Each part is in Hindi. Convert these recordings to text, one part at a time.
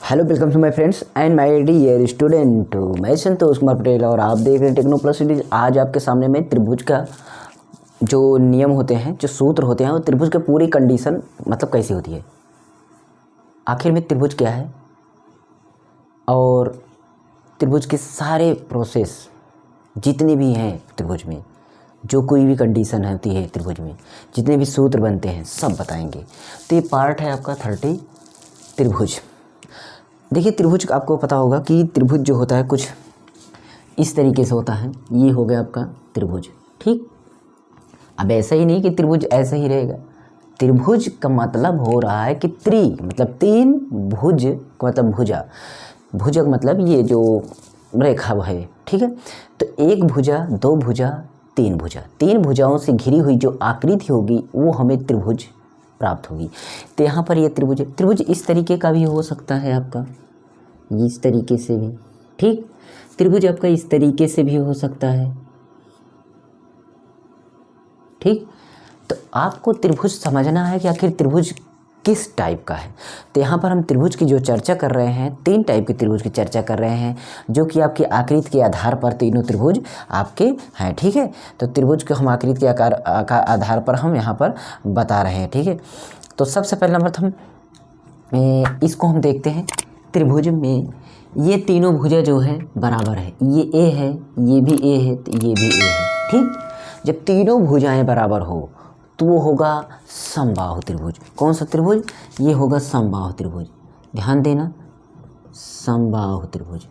Hello, welcome to my friends and my dear student. मैं संतोष कुमार पटेल और आप देख रहे हैं टेक्नो प्लस सीरीज। आज आपके सामने मैं त्रिभुज का जो नियम होते हैं, जो सूत्र होते हैं, वो त्रिभुज की पूरी कंडीशन मतलब कैसी होती है, आखिर में त्रिभुज क्या है और त्रिभुज के सारे प्रोसेस जितने भी हैं त्रिभुज में, जो कोई भी कंडीशन होती है त्रिभुज में, जितने भी सूत्र बनते हैं, सब बताएंगे। तो ये पार्ट है आपका 30 त्रिभुज। देखिए, त्रिभुज आपको पता होगा कि त्रिभुज जो होता है कुछ इस तरीके से होता है। ये हो गया आपका त्रिभुज, ठीक। अब ऐसा ही नहीं कि त्रिभुज ऐसा ही रहेगा। त्रिभुज का मतलब हो रहा है कि मतलब तीन, भुज का मतलब भुजा, भुजक मतलब ये जो रेखा है, ठीक है। तो एक भुजा, दो भुजा, तीन भुजा, तीन भुजाओं से घिरी हुई जो आकृति होगी वो हमें त्रिभुज प्राप्त होगी। तो यहाँ पर ये त्रिभुज इस तरीके का भी हो सकता है आपका, इस तरीके से भी, ठीक। त्रिभुज आपका इस तरीके से भी हो सकता है, ठीक। तो आपको त्रिभुज समझना है कि आखिर त्रिभुज किस टाइप का है। तो यहाँ पर हम त्रिभुज की जो चर्चा कर रहे हैं, तीन टाइप के त्रिभुज की चर्चा कर रहे हैं, जो कि आपकी आकृति के आधार पर तीनों त्रिभुज आपके हैं, ठीक है। तो त्रिभुज को हम आकृति के आधार पर हम यहाँ पर बता रहे हैं, ठीक है। तो सबसे पहला नंबर हम इसको हम देखते हैं। त्रिभुज में ये तीनों भुजा जो है बराबर है, ये ए है, ये भी ए है, तो ये भी ए है, ठीक। जब तीनों भुजाएं बराबर हो तो वो होगा समबाहु त्रिभुज। कौन सा त्रिभुज? ये होगा समबाहु त्रिभुज। ध्यान देना, समबाहु त्रिभुज।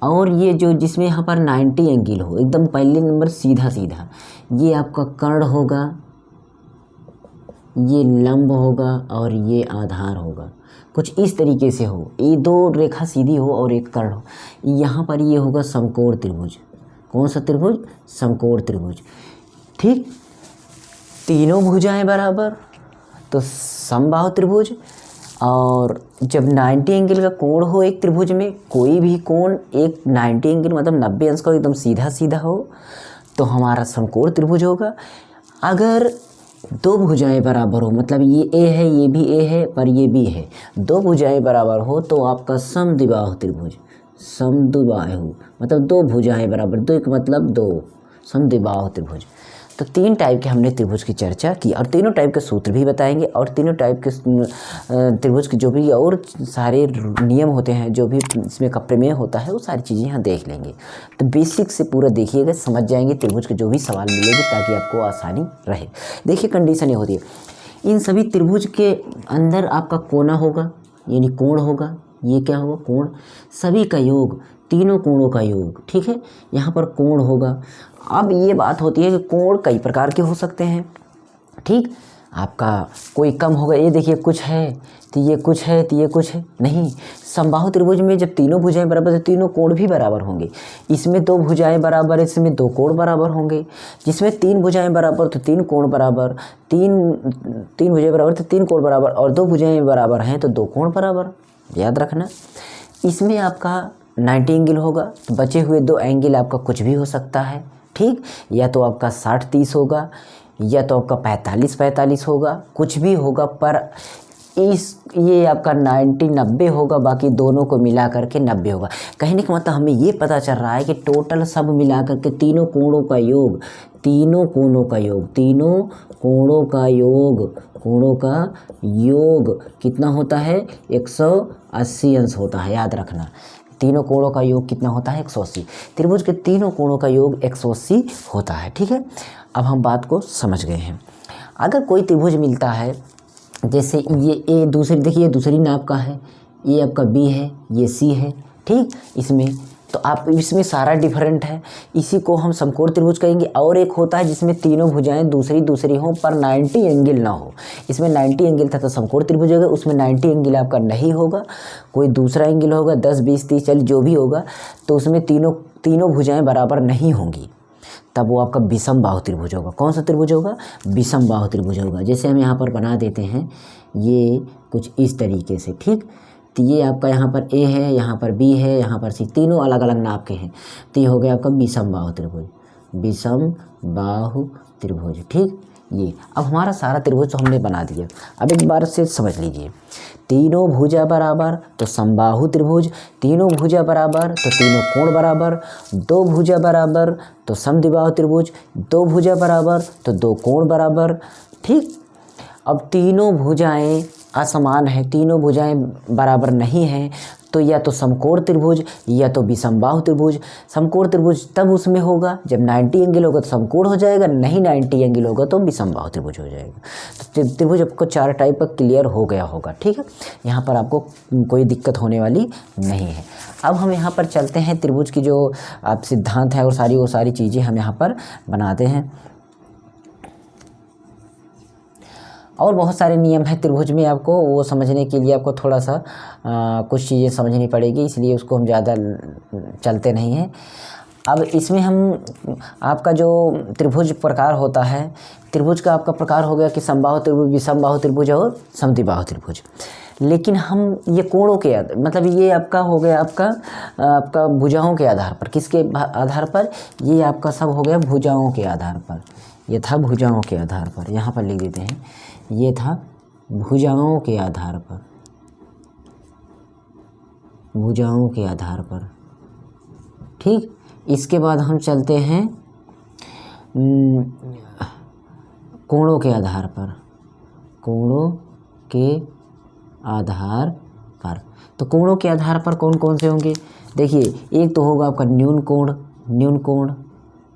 और ये जो जिसमें यहाँ पर 90 एंगल हो, एकदम पहले नंबर सीधा सीधा, ये आपका कर्ण होगा, ये लंब होगा और ये आधार होगा। कुछ इस तरीके से हो, ये दो रेखा सीधी हो और एक कर्ण हो। यहाँ पर ये होगा समकोण त्रिभुज। कौन सा त्रिभुज? समकोण त्रिभुज, ठीक। तीनों भुजाएं बराबर तो समबाहु त्रिभुज। और जब 90 एंगल का कोण हो एक त्रिभुज में, कोई भी कोण एक 90 एंगल मतलब 90 अंश का एकदम सीधा सीधा हो, तो हमारा समकोण त्रिभुज होगा। अगर दो भुजाएं बराबर हो, मतलब ये ए है, ये भी ए है, पर ये भी है, दो भुजाएं बराबर हो तो आपका समद्विबाहु त्रिभुज। समद्विबाहु मतलब दो भुजाएं बराबर, दो एक मतलब दो, समद्विबाहु त्रिभुज। तो तीन टाइप के हमने त्रिभुज की चर्चा की और तीनों टाइप के सूत्र भी बताएंगे और तीनों टाइप के त्रिभुज के जो भी और सारे नियम होते हैं, जो भी इसमें का प्रमेय होता है, वो सारी चीज़ें यहाँ देख लेंगे। तो बेसिक से पूरा देखिएगा, समझ जाएंगे त्रिभुज के जो भी सवाल मिलेंगे, ताकि आपको आसानी रहे। देखिए, कंडीशन ये होती है, इन सभी त्रिभुज के अंदर आपका कोना होगा, यानी कोण होगा। ये क्या होगा? कोण। सभी का योग, तीनों कोणों का योग, ठीक है। यहाँ पर कोण होगा। अब ये बात होती है कि कोण कई प्रकार के हो सकते हैं, ठीक। आपका कोई कम होगा, ये देखिए कुछ है तो ये कुछ है तो ये कुछ है, नहीं। समबाहु त्रिभुज में जब तीनों भुजाएं बराबर तो तीनों कोण भी बराबर होंगे। इसमें दो भुजाएं बराबर, इसमें दो कोण बराबर होंगे। जिसमें तीन भुजाएं बराबर तो तीन कोण बराबर, तीन भुजाएं बराबर तो तीन कोण बराबर, और दो भुजाएं बराबर हैं तो दो कोण बराबर। याद रखना, इसमें आपका 90 एंगल होगा तो बचे हुए दो एंगल आपका कुछ भी हो सकता है, ठीक। या तो आपका 60-30 होगा, या तो आपका 45-45 होगा, कुछ भी होगा, पर ये आपका 90-90 होगा, बाकी दोनों को मिला करके 90 होगा। कहने का मतलब हमें ये पता चल रहा है कि टोटल सब मिला करके तीनों कोणों का योग, तीनों कोणों का योग, तीनों कोणों का योग, कोणों का योग कितना होता है? 180 अंश होता है। याद रखना, तीनों कोणों का योग कितना होता है? 180। त्रिभुज के तीनों कोणों का योग 180 होता है, ठीक है। अब हम बात को समझ गए हैं। अगर कोई त्रिभुज मिलता है, जैसे ये ए, दूसरी देखिए दूसरी नाप का है, ये आपका बी है, ये सी है, ठीक। इसमें तो आप इसमें सारा डिफरेंट है, इसी को हम समकोण त्रिभुज कहेंगे। और एक होता है जिसमें तीनों भुजाएं दूसरी हों पर 90 एंगल ना हो। इसमें 90 एंगल था तो समकोण त्रिभुज होगा, उसमें 90 एंगल आपका नहीं होगा, कोई दूसरा एंगल होगा, 10, 20, 30, 40 जो भी होगा, तो उसमें तीनों भुजाएं बराबर नहीं होंगी, तब वो आपका विषम बाहु त्रिभुज होगा। कौन सा त्रिभुज होगा? विषम बाहु त्रिभुज होगा। जैसे हम यहाँ पर बना देते हैं, ये कुछ इस तरीके से, ठीक। तो ये आपका यहाँ पर ए है, यहाँ पर बी है, यहाँ पर सी, तीनों अलग अलग नाप के हैं, तो ये हो गया आपका विषम बाहु त्रिभुज, विषम बाहु त्रिभुज, ठीक। ये। अब हमारा सारा त्रिभुज तो हमने बना दिया। अब एक बार से समझ लीजिए, तीनों भुजा बराबर तो समबाहु त्रिभुज, तीनों भुजा बराबर तो तीनों कोण बराबर, दो भुजा बराबर तो समद्विबाहु त्रिभुज, दो भुजा बराबर तो दो कोण बराबर। ठीक, अब तीनों भुजाएं असमान है, तीनों भुजाएं बराबर नहीं हैं, तो या तो समकोण त्रिभुज या तो विषमबाहु त्रिभुज। समकोण त्रिभुज तब उसमें होगा जब 90 एंगल होगा तो समकोण हो जाएगा, नहीं 90 एंगल होगा तो विषमबाहु त्रिभुज हो जाएगा। तो त्रिभुज आपको 4 टाइप का क्लियर हो गया होगा। ठीक है, यहाँ पर आपको कोई दिक्कत होने वाली नहीं है। अब हम यहाँ पर चलते हैं, त्रिभुज की जो आप सिद्धांत है और वो सारी चीज़ें हम यहाँ पर बनाते हैं। और बहुत सारे नियम हैं त्रिभुज में, आपको वो समझने के लिए आपको थोड़ा सा कुछ चीज़ें समझनी पड़ेगी, इसलिए उसको हम ज़्यादा चलते नहीं हैं। अब इसमें हम आपका जो त्रिभुज प्रकार होता है, त्रिभुज का आपका प्रकार हो गया कि समबाहु त्रिभुज, विषमबाहु त्रिभुज और समद्विबाहु त्रिभुज। लेकिन हम ये कोणों के मतलब ये आपका हो गया आपका भुजाओं के आधार पर। किसके आधार पर? ये आपका सब हो गया भुजाओं के आधार पर। ये था भुजाओं के आधार पर, यहाँ पर लिख देते हैं, ये था भुजाओं के आधार पर, भुजाओं के आधार पर। ठीक, इसके बाद हम चलते हैं कोणों के आधार पर, कोणों के आधार पर। तो कोणों के आधार पर कौन कौन से होंगे? देखिए, एक तो होगा आपका न्यून कोण, न्यून कोण,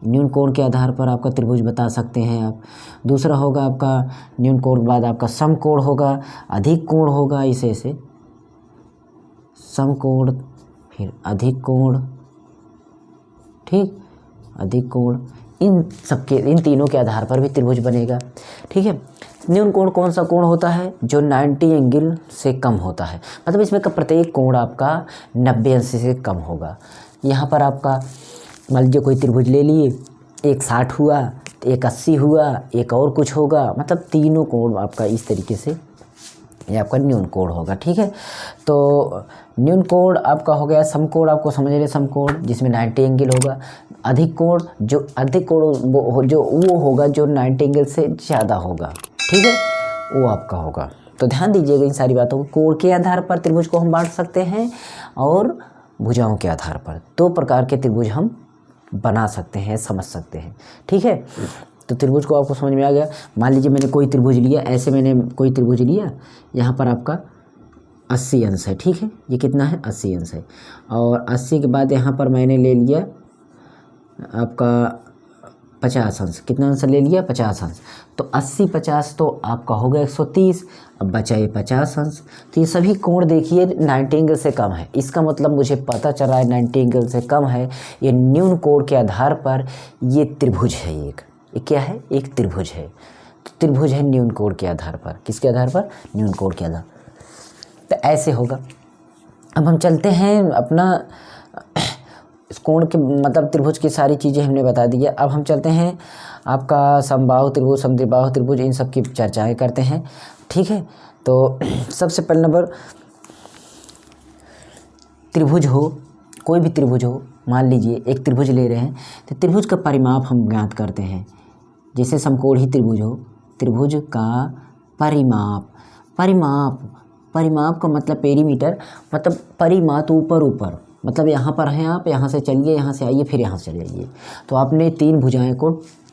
न्यून कोण के आधार पर आपका त्रिभुज बता सकते हैं आप। दूसरा होगा आपका न्यून कोण के बाद आपका समकोण होगा, अधिक कोण होगा, इसे से समकोण, फिर अधिक कोण। ठीक, अधिक कोण, इन तीनों के आधार पर भी त्रिभुज बनेगा। ठीक है, न्यून कोण कौन सा कोण होता है? जो 90 एंगल से कम होता है, मतलब इसमें का प्रत्येक कोण आपका 90 अंश से कम होगा। यहाँ पर आपका मान लीजिए कोई त्रिभुज ले लिए, एक 60 हुआ, एक 80 हुआ, एक और कुछ होगा, मतलब तीनों कोण आपका इस तरीके से ये आपका न्यून कोण होगा। ठीक है, तो न्यून कोण आपका हो गया। समकोण आपको समझ रहे, समकोण जिसमें 90 एंगल होगा। अधिक कोण, जो अधिक कोण वो होगा जो 90 एंगल से ज़्यादा होगा। ठीक है, वो आपका होगा। तो ध्यान दीजिएगा इन सारी बातों को। कोण के आधार पर त्रिभुज को हम बांट सकते हैं और भुजाओं के आधार पर। 2 प्रकार के त्रिभुज हम बना सकते हैं, समझ सकते हैं। ठीक है, तो त्रिभुज को आपको समझ में आ गया। मान लीजिए मैंने कोई त्रिभुज लिया, ऐसे मैंने कोई त्रिभुज लिया, यहाँ पर आपका 80 अंश है। ठीक है, ये कितना है? 80 अंश है। और 80 के बाद यहाँ पर मैंने ले लिया आपका 50 अंश। कितना अंश ले लिया? 50 अंश। तो 80 50 तो आपका हो गया 130। अब बचा ये 50 अंश। तो ये सभी कोण देखिए 90 एंगल से कम है। इसका मतलब मुझे पता चल रहा है 90 एंगल से कम है। ये न्यून कोण के आधार पर ये त्रिभुज है। ये क्या है? एक त्रिभुज है। तो त्रिभुज है न्यून कोण के आधार पर। किसके आधार पर? न्यून कोण के आधार। तो ऐसे होगा। अब हम चलते हैं अपना इस कोण के मतलब त्रिभुज की सारी चीज़ें हमने बता दी है। अब हम चलते हैं आपका समबाहु त्रिभुज, समद्विबाहु त्रिभुज, इन सब की चर्चाएं करते हैं। ठीक है, तो सबसे पहले नंबर, त्रिभुज हो, कोई भी त्रिभुज हो, मान लीजिए एक त्रिभुज ले रहे हैं, तो त्रिभुज का परिमाप हम ज्ञात करते हैं। जैसे समकोणी त्रिभुज हो, त्रिभुज का परिमाप, परिमाप का मतलब पेरीमीटर, मतलब परिमाप ऊपर, मतलब यहाँ पर हैं आप, यहाँ से चलिए, यहाँ से आइए, फिर यहाँ से चले जाइए। तो आपने 3 भुजाएं को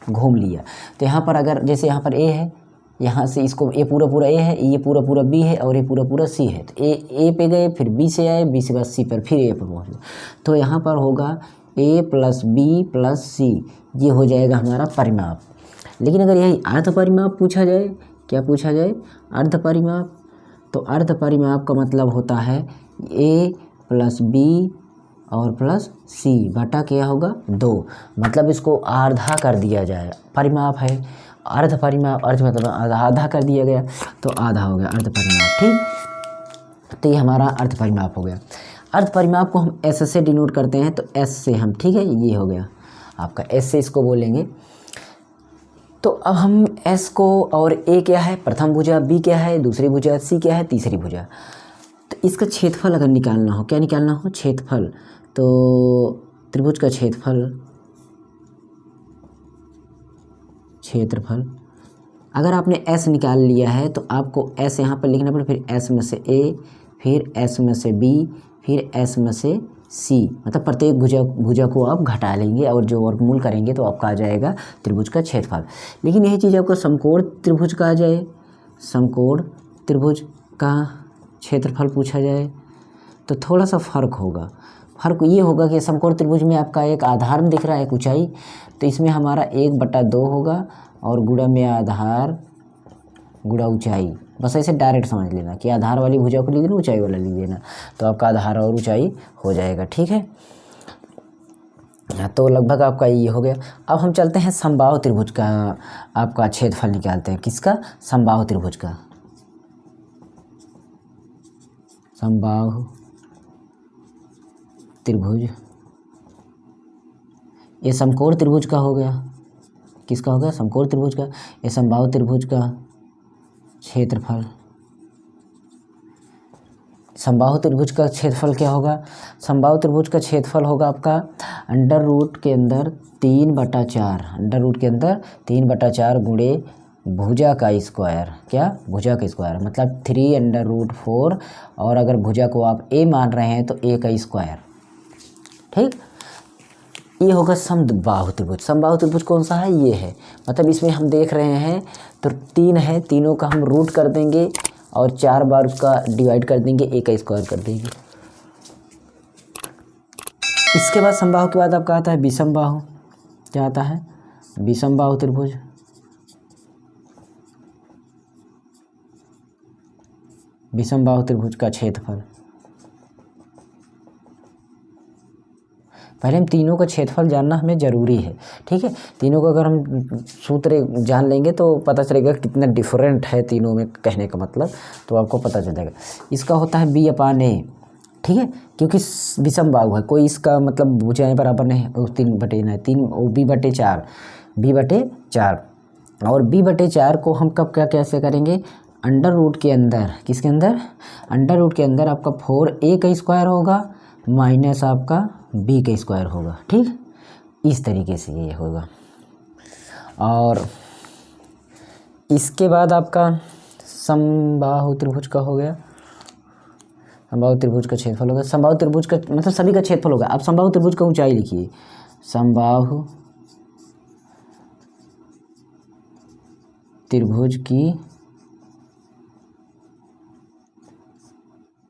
घूम लिया। तो यहाँ पर अगर जैसे यहाँ पर ए है, यहाँ से इसको ए पूरा ए है, ये पूरा बी है और ये पूरा सी है। तो ए पे गए, फिर बी से आए, बी से बाद सी पर, फिर ए पर पहुँच गए। तो यहाँ पर होगा ए प्लस बी प्लस सी, ये हो जाएगा हमारा परिमाप। लेकिन अगर यही अर्ध परिमाप पूछा जाए, क्या पूछा जाए? अर्ध परिमाप। तो अर्ध परिमाप का मतलब होता है ए प्लस बी और प्लस सी बटा क्या होगा? 2, मतलब इसको आधा कर दिया जाए। परिमाप है अर्ध परिमाप, अर्ध मतलब आधा कर दिया गया, तो आधा हो गया अर्ध परिमाप। ठीक, तो ये हमारा अर्ध परिमाप हो गया। अर्ध परिमाप को हम एस से डिनोट करते हैं, तो एस से हम, ठीक है, ये हो गया आपका, एस से इसको बोलेंगे। तो अब हम एस को, और ए क्या है? प्रथम भुजा, बी क्या है? दूसरी भुजा, सी क्या है? तीसरी भुजा। तो इसका क्षेत्रफल अगर निकालना हो, क्या निकालना हो? क्षेत्रफल। तो त्रिभुज का क्षेत्रफल अगर आपने एस निकाल लिया है तो आपको एस यहाँ पर लिखना पड़े, फिर एस में से ए, फिर एस में से बी, फिर एस में से सी, मतलब प्रत्येक भुजा को आप घटा लेंगे और जो वर्गमूल करेंगे तो आपका आ जाएगा त्रिभुज का क्षेत्रफल। लेकिन यही चीज़ आपको समकोण त्रिभुज का आ जाए, समकोण त्रिभुज का क्षेत्रफल पूछा जाए तो थोड़ा सा फर्क होगा। फर्क ये होगा कि समकोण त्रिभुज में आपका एक आधार दिख रहा है, एक ऊंचाई, तो इसमें हमारा 1/2 होगा और गुणा में आधार गुणा ऊंचाई। बस ऐसे डायरेक्ट समझ लेना कि आधार वाली भुजा को लिख देना, ऊंचाई वाला लिख देना, तो आपका आधार और ऊंचाई हो जाएगा। ठीक है, तो लगभग आपका ये हो गया। अब हम चलते हैं समबाहु त्रिभुज का आपका क्षेत्रफल निकालते हैं। किसका? समबाहु त्रिभुज का। समबाहु त्रिभुज, ये समकोण त्रिभुज का हो गया। किसका हो गया? समकोण त्रिभुज का। ये समबाहु त्रिभुज का क्षेत्रफल। समबाहु त्रिभुज का क्षेत्रफल क्या होगा? समबाहु त्रिभुज का क्षेत्रफल होगा आपका अंडर रूट के अंदर 3/4, अंडर रूट के अंदर 3/4 गुणे भुजा का स्क्वायर। क्या? भुजा का स्क्वायर, मतलब 3/4, और अगर भुजा को आप ए मान रहे हैं तो ए का स्क्वायर। ठीक, ये होगा समबाहु त्रिभुज। समबाहु त्रिभुज कौन सा है? ये है, मतलब इसमें हम देख रहे हैं तो 3 है, तीनों का हम रूट कर देंगे और 4 बार उसका डिवाइड कर देंगे, ए का स्क्वायर कर देंगे। इसके बाद समबाहु के बाद आपका आता है विषमबाहु। क्या आता है? विषमबाहु त्रिभुज। विषमबाहु त्रिभुज का क्षेत्रफल। पहले हम तीनों का क्षेत्रफल जानना हमें ज़रूरी है। ठीक है, तीनों का अगर हम सूत्र जान लेंगे तो पता चलेगा कितना डिफरेंट है तीनों में, कहने का मतलब, तो आपको पता चल जाएगा। इसका होता है b/a। ठीक है, क्योंकि विषम बाहु है, कोई इसका मतलब भुजाएं बराबर नहीं है, 3/4 b/4, और b/4 को हम कब क्या कैसे करेंगे? अंडर रूट के अंदर, किसके अंदर? अंडर रूट के अंदर आपका 4a का स्क्वायर होगा माइनस आपका b का स्क्वायर होगा। ठीक, इस तरीके से ये होगा। और इसके बाद आपका समबाहु त्रिभुज का हो गया। समबाहु त्रिभुज का क्षेत्रफल होगा। समबाहु त्रिभुज का मतलब सभी का क्षेत्रफल होगा। अब समबाहु त्रिभुज का ऊंचाई लिखिए। समबाहु त्रिभुज की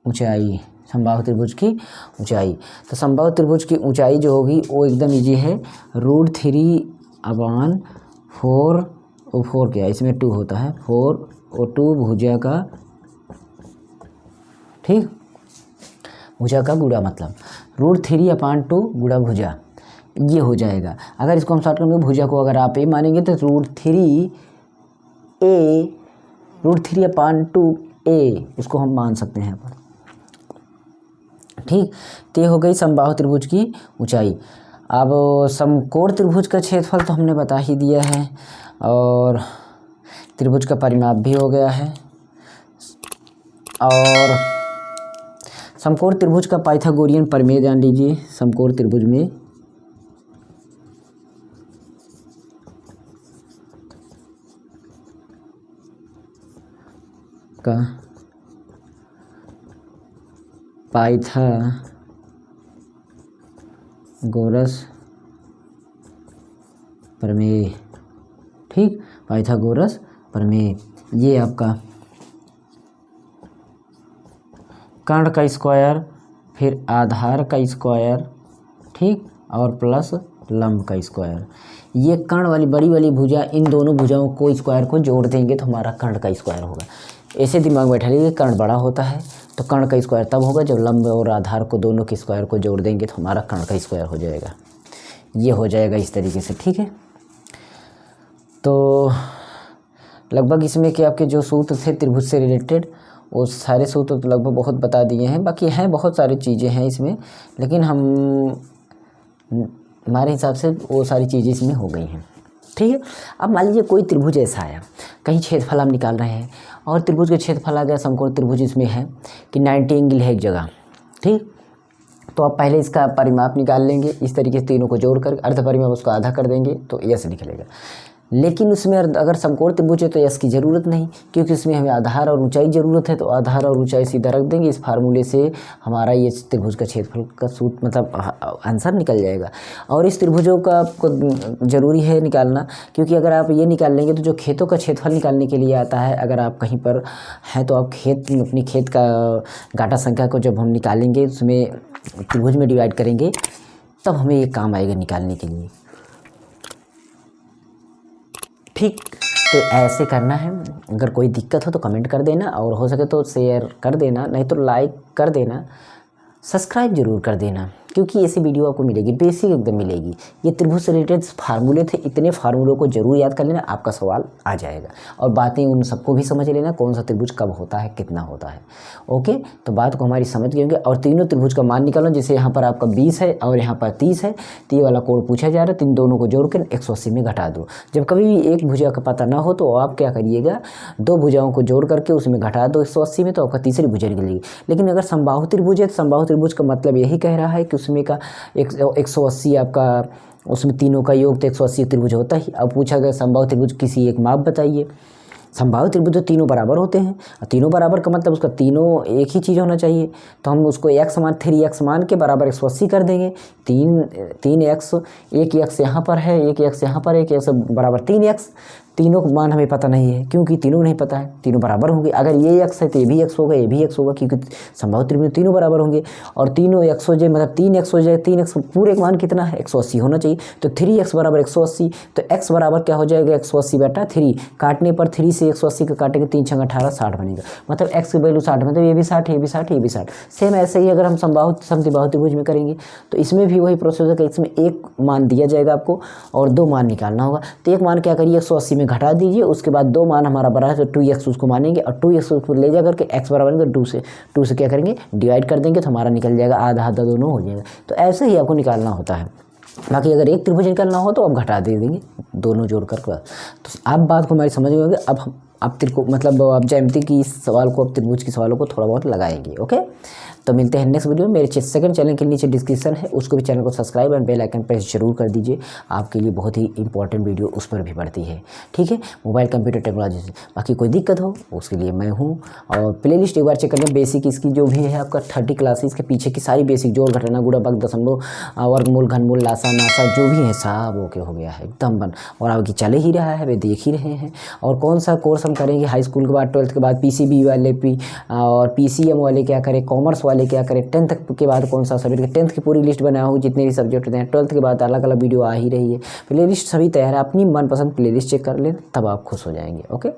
ऊंचाई, समबाहु त्रिभुज की ऊंचाई। तो समबाहु त्रिभुज की ऊंचाई जो होगी वो एकदम इजी है, √3/4 और 4 क्या, इसमें 2 होता है, 4 और 2 भुजा का, ठीक, भुजा का गुणा, मतलब √3/2 गुणा भुजा, ये हो जाएगा। अगर इसको हम शॉर्ट करेंगे, भुजा को अगर आप ए मानेंगे तो √3/2a इसको हम मान सकते हैं यहाँ पर। ठीक, तो ये हो गई समबाहु त्रिभुज की ऊंचाई। अब समकोण त्रिभुज का क्षेत्रफल तो हमने बता ही दिया है, और त्रिभुज का परिमाप भी हो गया है। और समकोण त्रिभुज का पाइथागोरियन प्रमेय जान लीजिए। समकोण त्रिभुज में का पाइथागोरस प्रमेय, ठीक, पाइथागोरस प्रमेय, ये आपका कर्ण का स्क्वायर, फिर आधार का स्क्वायर, ठीक, और प्लस लंब का स्क्वायर, ये कर्ण वाली बड़ी वाली भुजा, इन दोनों भुजाओं को स्क्वायर को जोड़ देंगे तो हमारा कर्ण का स्क्वायर होगा। ऐसे दिमाग में बैठा लीजिए, कर्ण बड़ा होता है तो कर्ण का स्क्वायर तब होगा जब लंब और आधार को दोनों के स्क्वायर को जोड़ देंगे तो हमारा कर्ण का स्क्वायर हो जाएगा। ये हो जाएगा इस तरीके से। ठीक है, तो लगभग इसमें कि आपके जो सूत्र थे त्रिभुज से रिलेटेड वो सारे सूत्र तो लगभग बहुत बता दिए हैं। बाकी हैं बहुत सारी चीज़ें हैं इसमें, लेकिन हमारे हिसाब से वो सारी चीज़ें इसमें हो गई हैं। ठीक है, अब मान लीजिए कोई त्रिभुज ऐसा आया, कहीं क्षेत्रफल हम निकाल रहे हैं और त्रिभुज का क्षेत्रफल आ गया, समकोण त्रिभुज इसमें है कि 90 एंगल है एक जगह। ठीक, तो आप पहले इसका परिमाप निकाल लेंगे, इस तरीके से तीनों को जोड़कर अर्ध परिमाप उसका आधा कर देंगे तो ऐसे निकलेगा। लेकिन उसमें अगर समकोण त्रिभुज है तो यस की ज़रूरत नहीं, क्योंकि उसमें हमें आधार और ऊंचाई ज़रूरत है। तो आधार और ऊंचाई सीधा रख देंगे, इस फार्मूले से हमारा ये त्रिभुज का क्षेत्रफल का सूत्र मतलब आंसर निकल जाएगा। और इस त्रिभुजों का आपको ज़रूरी है निकालना, क्योंकि अगर आप ये निकाल लेंगे तो जो खेतों का क्षेत्रफल निकालने के लिए आता है, अगर आप कहीं पर हैं तो आप अपनी खेत का घाटा संख्या को जब हम निकालेंगे उसमें त्रिभुज में डिवाइड करेंगे तब हमें ये काम आएगा निकालने के लिए। ठीक, तो ऐसे करना है। अगर कोई दिक्कत हो तो कमेंट कर देना, और हो सके तो शेयर कर देना, नहीं तो लाइक कर देना, सब्सक्राइब जरूर कर देना, क्योंकि ऐसी वीडियो आपको मिलेगी, बेसिक एकदम मिलेगी। ये त्रिभुज से रिलेटेड फार्मूले थे, इतने फार्मूलों को जरूर याद कर लेना, आपका सवाल आ जाएगा। और बातें उन सबको भी समझ लेना, कौन सा त्रिभुज कब होता है, कितना होता है। ओके, तो बात को हमारी समझ गए होंगे। और तीनों त्रिभुज का मान निकालना, जैसे यहाँ पर आपका 20 है और यहाँ पर 30 है, तो ये वाला कोण पूछा जा रहा है, तो इन दोनों को जोड़कर 180 में घटा दो। जब कभी भी एक भुजा का पता ना हो तो आप क्या करिएगा, दो भुजाओं को जोड़ करके उसमें घटा दो 180 में, तो आपका तीसरी भुजा निकलेगी। लेकिन अगर समबाहु त्रिभुज है तो समबाहु त्रिभुज का मतलब यही कह रहा है कि उसमें का 180 आपका, उसमें तीनों का योग तो 180 त्रिभुज होता ही। अब पूछा गया समबाहु त्रिभुज किसी एक माप बताइए। समबाहु त्रिभुज तो तीनों बराबर होते हैं, तीनों बराबर का मतलब उसका तीनों एक ही चीज़ होना चाहिए। तो हम उसको x मान 3x मान के बराबर 180 कर देंगे। 3x, एक x यहाँ पर है, एक x यहाँ पर, एक x बराबर 3x। तीनों का मान हमें पता नहीं है, क्योंकि तीनों नहीं पता है, तीनों बराबर होंगे। अगर ये x है तो ये भी x होगा, ये भी x होगा, क्योंकि समबाहु त्रिभुज तीनों बराबर होंगे। और तीनों x हो जाए मतलब 3x हो जाए, 3x पूरे मान कितना है 180 होना चाहिए। तो 3x बराबर 180, तो x बराबर क्या हो जाएगा 180/3, काटने पर 3 से 180 का काटेंगे 3 × 18 60 बनेगा। मतलब x की वैल्यू 60, मतलब ये भी 60, ये भी 60, ये भी 60। सेम ऐसे ही अगर हम समबाहु त्रिभुज में करेंगे तो इसमें भी वही प्रोसेस है कि इसमें एक मान दिया जाएगा आपको और दो मान निकालना होगा। तो एक मान क्या करिए 180 में घटा दीजिए, उसके बाद दो मान हमारा बड़ा है तो 2x उसको मानेंगे, और 2x उसको ले जा करके x बराबर 2 से क्या करेंगे डिवाइड कर देंगे, तो हमारा निकल जाएगा आधा आधा दोनों हो जाएगा। तो ऐसे ही आपको निकालना होता है। बाकी अगर एक त्रिभुज निकालना हो तो आप घटा दे देंगे दोनों जोड़ कर। तो आप बात को हमारी समझ में। अब आप मतलब आप ज्यामिति की सवाल को, अब त्रिभुज की सवालों को थोड़ा बहुत लगाएंगे। ओके, तो मिलते हैं नेक्स्ट वीडियो में। मेरे सेकंड चैनल के नीचे डिस्क्रिप्शन है, उसको भी चैनल को subscribe and bell icon press जरूर कर दीजिए, आपके लिए बहुत ही इंपॉर्टेंट वीडियो उस पर भी बढ़ती है। ठीक है, मोबाइल कंप्यूटर टेक्नोलॉजी से। बाकी कोई दिक्कत हो उसके लिए मैं हूँ। और प्लेलिस्ट एक बार चेक करना, बेसिक इसकी जो भी है आपका 30 क्लासेस के पीछे की सारी बेसिक, जोड़ घटाना गुणा भाग दशमलव वर्गमूल घनमूल लासा नासा जो भी है सब ओके हो गया है एकदम बन। और आगे चले ही रहा है, वे देख ही रहे हैं। और कौन सा कोर्स हम करेंगे हाई स्कूल के बाद, 12th के बाद PCB वाले और PCM वाले क्या करें, कॉमर्स वाले क्या करें, 10th के बाद कौन सा सब्जेक्ट, 10th की पूरी लिस्ट बनाया हूँ जितने भी सब्जेक्ट होते हैं। 12th के बाद अलग अलग वीडियो आ ही रही है, प्ले लिस्ट सभी तैयार है। अपनी मनपसंद प्ले लिस्ट चेक कर लें, तब आप खुश हो जाएंगे। ओके।